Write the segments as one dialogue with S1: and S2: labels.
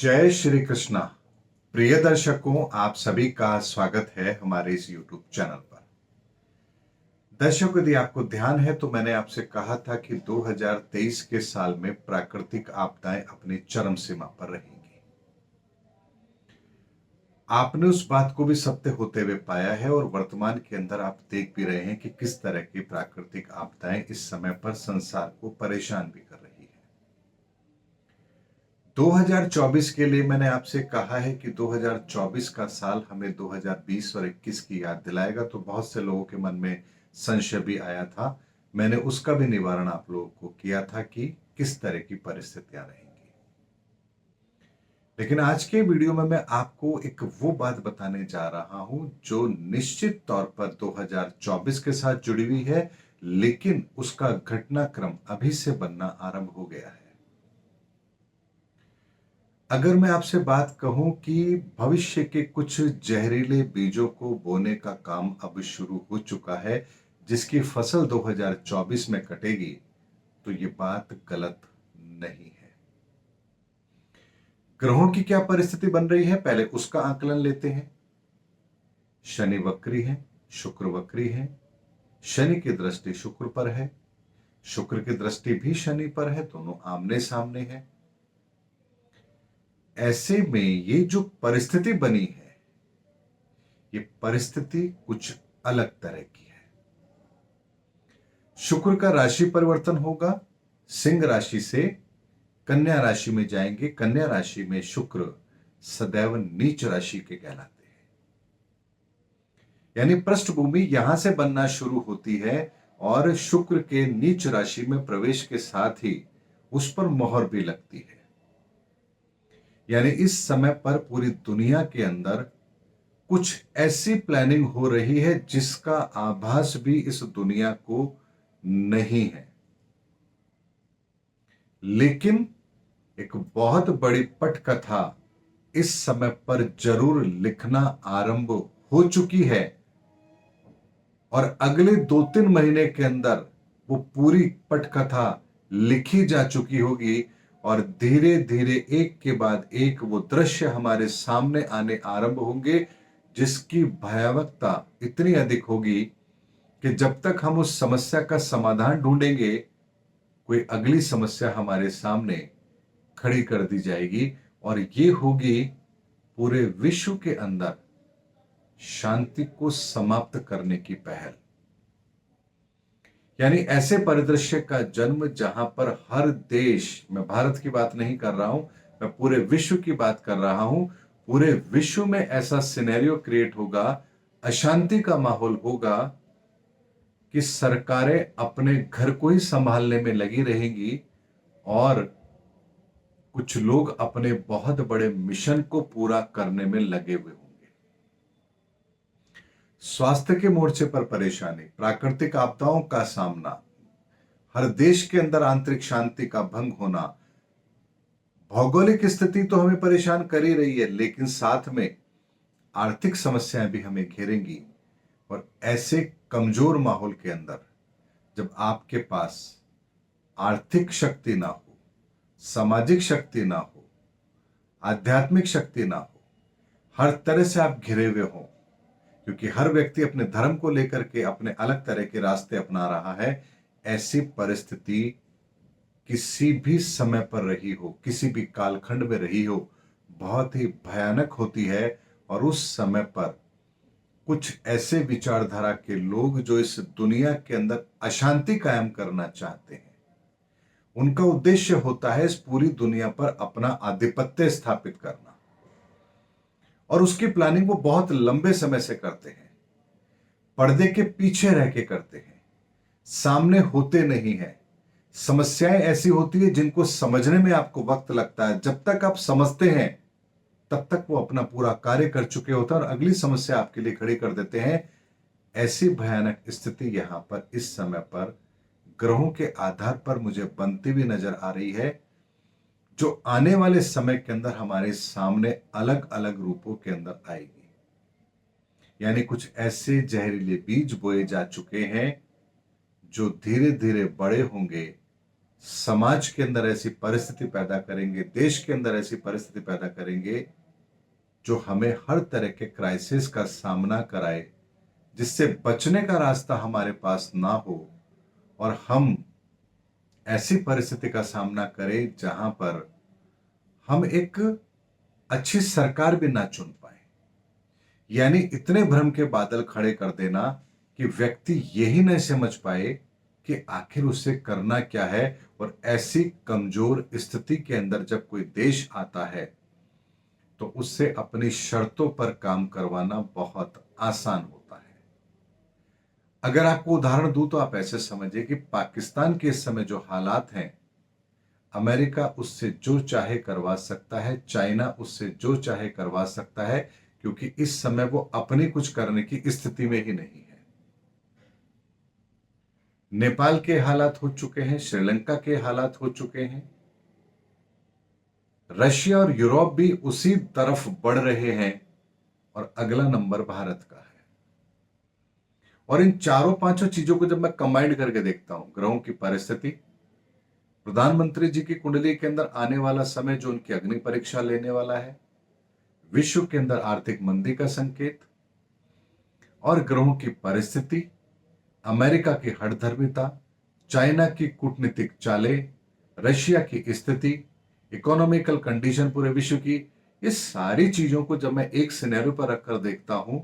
S1: जय श्री कृष्णा। प्रिय दर्शकों, आप सभी का स्वागत है हमारे इस YouTube चैनल पर। दर्शकों, यदि आपको ध्यान है तो मैंने आपसे कहा था कि 2023 के साल में प्राकृतिक आपदाएं अपनी चरम सीमा पर रहेंगी। आपने उस बात को भी सत्य होते हुए पाया है और वर्तमान के अंदर आप देख भी रहे हैं कि किस तरह की प्राकृतिक आपदाएं इस समय पर संसार को परेशान भी कर रही है। 2024 के लिए मैंने आपसे कहा है कि 2024 का साल हमें 2020 और 21 की याद दिलाएगा, तो बहुत से लोगों के मन में संशय भी आया था। मैंने उसका भी निवारण आप लोगों को किया था कि किस तरह की परिस्थितियां रहेंगी। लेकिन आज के वीडियो में मैं आपको एक वो बात बताने जा रहा हूं जो निश्चित तौर पर 2024 के साथ जुड़ी हुई है, लेकिन उसका घटनाक्रम अभी से बनना आरंभ हो गया है। अगर मैं आपसे बात कहूं कि भविष्य के कुछ जहरीले बीजों को बोने का काम अब शुरू हो चुका है, जिसकी फसल 2024 में कटेगी, तो ये बात गलत नहीं है। ग्रहों की क्या परिस्थिति बन रही है, पहले उसका आकलन लेते हैं। शनि वक्री है, शुक्र वक्री है। शनि की दृष्टि शुक्र पर है, शुक्र की दृष्टि भी शनि पर है, दोनों आमने सामने है। ऐसे में ये जो परिस्थिति बनी है, ये परिस्थिति कुछ अलग तरह की है। शुक्र का राशि परिवर्तन होगा, सिंह राशि से कन्या राशि में जाएंगे। कन्या राशि में शुक्र सदैव नीच राशि के कहलाते हैं, यानी पृष्ठभूमि यहां से बनना शुरू होती है और शुक्र के नीच राशि में प्रवेश के साथ ही उस पर मोहर भी लगती है। यानी इस समय पर पूरी दुनिया के अंदर कुछ ऐसी प्लानिंग हो रही है जिसका आभास भी इस दुनिया को नहीं है, लेकिन एक बहुत बड़ी पटकथा इस समय पर जरूर लिखना आरंभ हो चुकी है और अगले 2-3 महीने के अंदर वो पूरी पटकथा लिखी जा चुकी होगी और धीरे धीरे एक के बाद एक वो दृश्य हमारे सामने आने आरंभ होंगे, जिसकी भयावहता इतनी अधिक होगी कि जब तक हम उस समस्या का समाधान ढूंढेंगे, कोई अगली समस्या हमारे सामने खड़ी कर दी जाएगी और ये होगी पूरे विश्व के अंदर शांति को समाप्त करने की पहल। यानी ऐसे परिदृश्य का जन्म जहां पर हर देश, मैं भारत की बात नहीं कर रहा हूं, मैं पूरे विश्व की बात कर रहा हूं, पूरे विश्व में ऐसा सिनेरियो क्रिएट होगा, अशांति का माहौल होगा कि सरकारें अपने घर को ही संभालने में लगी रहेंगी और कुछ लोग अपने बहुत बड़े मिशन को पूरा करने में लगे हुए होंगे। स्वास्थ्य के मोर्चे पर परेशानी, प्राकृतिक आपदाओं का सामना, हर देश के अंदर आंतरिक शांति का भंग होना, भौगोलिक स्थिति तो हमें परेशान कर ही रही है, लेकिन साथ में आर्थिक समस्याएं भी हमें घेरेंगी। और ऐसे कमजोर माहौल के अंदर जब आपके पास आर्थिक शक्ति ना हो, सामाजिक शक्ति ना हो, आध्यात्मिक शक्ति ना हो, हर तरह से आप घिरे हुए हो, क्योंकि हर व्यक्ति अपने धर्म को लेकर के अपने अलग तरह के रास्ते अपना रहा है, ऐसी परिस्थिति किसी भी समय पर रही हो, किसी भी कालखंड में रही हो, बहुत ही भयानक होती है। और उस समय पर कुछ ऐसे विचारधारा के लोग जो इस दुनिया के अंदर अशांति कायम करना चाहते हैं, उनका उद्देश्य होता है इस पूरी दुनिया पर अपना आधिपत्य स्थापित करना, और उसकी प्लानिंग वो बहुत लंबे समय से करते हैं, पर्दे के पीछे रह के करते हैं, सामने होते नहीं है। समस्याएं ऐसी होती है जिनको समझने में आपको वक्त लगता है, जब तक आप समझते हैं तब तक वो अपना पूरा कार्य कर चुके होते हैं और अगली समस्या आपके लिए खड़ी कर देते हैं। ऐसी भयानक स्थिति यहां पर इस समय पर ग्रहों के आधार पर मुझे बनती हुई नजर आ रही है, जो आने वाले समय के अंदर हमारे सामने अलग अलग रूपों के अंदर आएगी। यानी कुछ ऐसे जहरीले बीज बोए जा चुके हैं जो धीरे धीरे बड़े होंगे, समाज के अंदर ऐसी परिस्थिति पैदा करेंगे, देश के अंदर ऐसी परिस्थिति पैदा करेंगे जो हमें हर तरह के क्राइसिस का सामना कराए, जिससे बचने का रास्ता हमारे पास ना हो और हम ऐसी परिस्थिति का सामना करें जहां पर हम एक अच्छी सरकार भी ना चुन पाए। यानी इतने भ्रम के बादल खड़े कर देना कि व्यक्ति यही नहीं समझ पाए कि आखिर उसे करना क्या है। और ऐसी कमजोर स्थिति के अंदर जब कोई देश आता है तो उससे अपनी शर्तों पर काम करवाना बहुत आसान होता है। अगर आपको उदाहरण दूं तो आप ऐसे समझिए कि पाकिस्तान के इस समय जो हालात हैं, अमेरिका उससे जो चाहे करवा सकता है, चाइना उससे जो चाहे करवा सकता है, क्योंकि इस समय वो अपनी कुछ करने की स्थिति में ही नहीं है। नेपाल के हालात हो चुके हैं, श्रीलंका के हालात हो चुके हैं, रशिया और यूरोप भी उसी तरफ बढ़ रहे हैं और अगला नंबर भारत का है। और इन चारों पांचों चीजों को जब मैं कंबाइंड करके देखता हूं, ग्रहों की परिस्थिति, प्रधानमंत्री जी की कुंडली के अंदर आने वाला समय जो उनकी अग्नि परीक्षा लेने वाला है, विश्व के अंदर आर्थिक मंदी का संकेत और ग्रहों की परिस्थिति, अमेरिका की हठधर्मिता, चाइना की कूटनीतिक चालें, रशिया की स्थिति, इकोनॉमिकल कंडीशन पूरे विश्व की, ये सारी चीजों को जब मैं एक सिनेरियो पर रखकर देखता हूं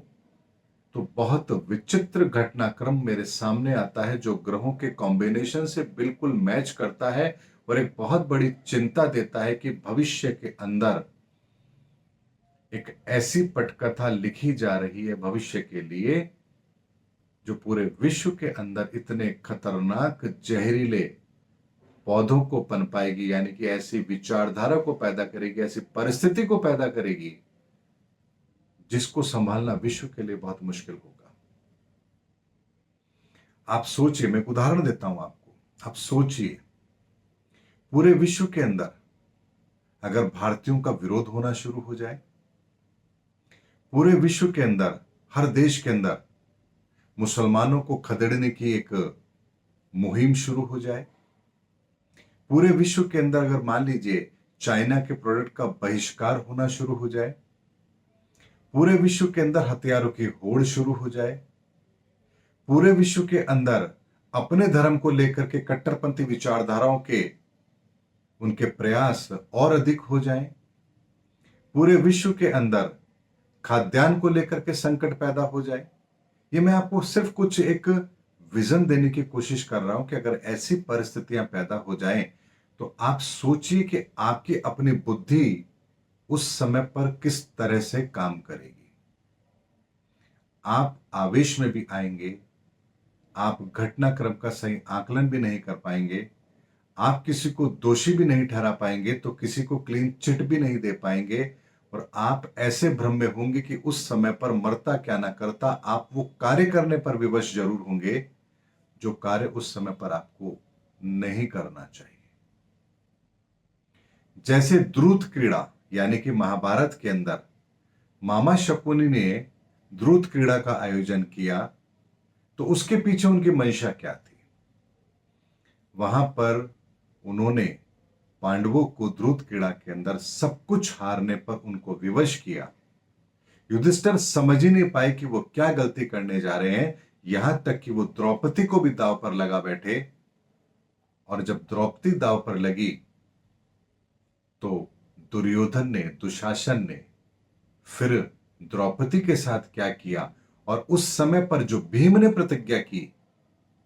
S1: तो बहुत विचित्र घटनाक्रम मेरे सामने आता है जो ग्रहों के कॉम्बिनेशन से बिल्कुल मैच करता है और एक बहुत बड़ी चिंता देता है कि भविष्य के अंदर एक ऐसी पटकथा लिखी जा रही है भविष्य के लिए जो पूरे विश्व के अंदर इतने खतरनाक जहरीले पौधों को पनपाएगी, यानी कि ऐसी विचारधारा को पैदा करेगी, ऐसी परिस्थिति को पैदा करेगी जिसको संभालना विश्व के लिए बहुत मुश्किल होगा। आप सोचिए, मैं एक उदाहरण देता हूं आपको। आप सोचिए, पूरे विश्व के अंदर अगर भारतीयों का विरोध होना शुरू हो जाए, पूरे विश्व के अंदर, हर देश के अंदर मुसलमानों को खदेड़ने की एक मुहिम शुरू हो जाए, पूरे विश्व के अंदर अगर मान लीजिए चाइना के प्रोडक्ट का बहिष्कार होना शुरू हो जाए, पूरे विश्व के अंदर हथियारों की होड़ शुरू हो जाए, पूरे विश्व के अंदर अपने धर्म को लेकर के कट्टरपंथी विचारधाराओं के उनके प्रयास और अधिक हो जाएं, पूरे विश्व के अंदर खाद्यान्न को लेकर के संकट पैदा हो जाए। ये मैं आपको सिर्फ कुछ एक विजन देने की कोशिश कर रहा हूं कि अगर ऐसी परिस्थितियां पैदा हो जाएं तो आप सोचिए कि आपकी अपनी बुद्धि उस समय पर किस तरह से काम करेगी। आप आवेश में भी आएंगे, आप घटनाक्रम का सही आकलन भी नहीं कर पाएंगे, आप किसी को दोषी भी नहीं ठहरा पाएंगे, तो किसी को क्लीन चिट भी नहीं दे पाएंगे और आप ऐसे भ्रम में होंगे कि उस समय पर मरता क्या ना करता, आप वो कार्य करने पर विवश जरूर होंगे जो कार्य उस समय पर आपको नहीं करना चाहिए। जैसे द्रुत क्रीड़ा, यानी कि महाभारत के अंदर मामा शकुनी ने द्रुत क्रीड़ा का आयोजन किया, तो उसके पीछे उनकी मंशा क्या थी? वहां पर उन्होंने पांडवों को द्रुत क्रीड़ा के अंदर सब कुछ हारने पर उनको विवश किया। युधिष्ठिर समझ ही नहीं पाए कि वो क्या गलती करने जा रहे हैं, यहां तक कि वो द्रौपदी को भी दांव पर लगा बैठे। और जब द्रौपदी दांव पर लगी तो दुर्योधन ने, दुशासन ने फिर द्रौपदी के साथ क्या किया, और उस समय पर जो भीम ने प्रतिज्ञा की,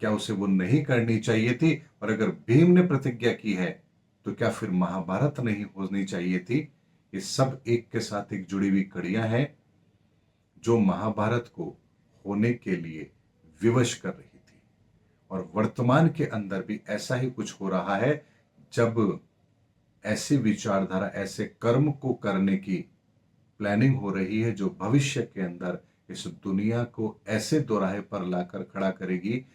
S1: क्या उसे वो नहीं करनी चाहिए थी? और अगर भीम ने प्रतिज्ञा की है तो क्या फिर महाभारत नहीं होनी चाहिए थी? ये सब एक के साथ एक जुड़ी हुई कड़ियां हैं जो महाभारत को होने के लिए विवश कर रही थी। और वर्तमान के अंदर भी ऐसा ही कुछ हो रहा है, जब ऐसी विचारधारा, ऐसे कर्म को करने की प्लानिंग हो रही है जो भविष्य के अंदर इस दुनिया को ऐसे दोराहे पर लाकर खड़ा करेगी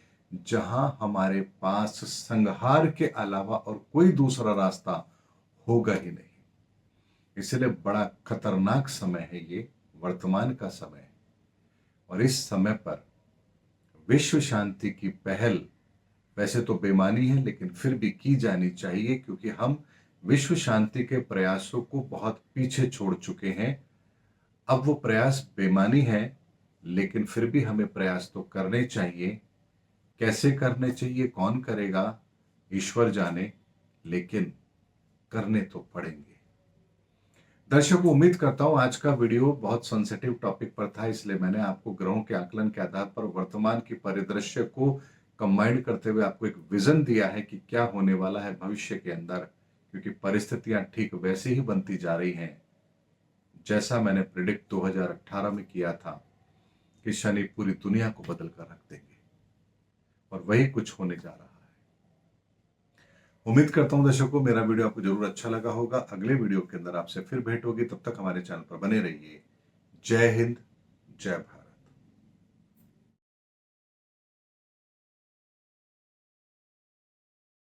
S1: जहां हमारे पास संहार के अलावा और कोई दूसरा रास्ता होगा ही नहीं। इसलिए बड़ा खतरनाक समय है ये वर्तमान का समय। और इस समय पर विश्व शांति की पहल वैसे तो बेईमानी है, लेकिन फिर भी की जानी चाहिए, क्योंकि हम विश्व शांति के प्रयासों को बहुत पीछे छोड़ चुके हैं। अब वो प्रयास बेईमानी है, लेकिन फिर भी हमें प्रयास तो करने चाहिए। कैसे करने चाहिए, कौन करेगा, ईश्वर जाने, लेकिन करने तो पड़ेंगे। दर्शकों, उम्मीद करता हूं आज का वीडियो बहुत सेंसिटिव टॉपिक पर था, इसलिए मैंने आपको ग्रहों के आकलन के आधार पर वर्तमान की परिदृश्य को कंबाइंड करते हुए आपको एक विजन दिया है कि क्या होने वाला है भविष्य के अंदर, क्योंकि परिस्थितियां ठीक वैसी ही बनती जा रही हैं जैसा मैंने प्रिडिक्ट 2018 में किया था कि शनि पूरी दुनिया को बदल कर रख देंगे, और वही कुछ होने जा रहा है। उम्मीद करता हूं दर्शकों मेरा वीडियो आपको जरूर अच्छा लगा होगा। अगले वीडियो के अंदर आपसे फिर भेंट होगी, तब तक हमारे चैनल पर बने रहिए। जय हिंद, जय भारत।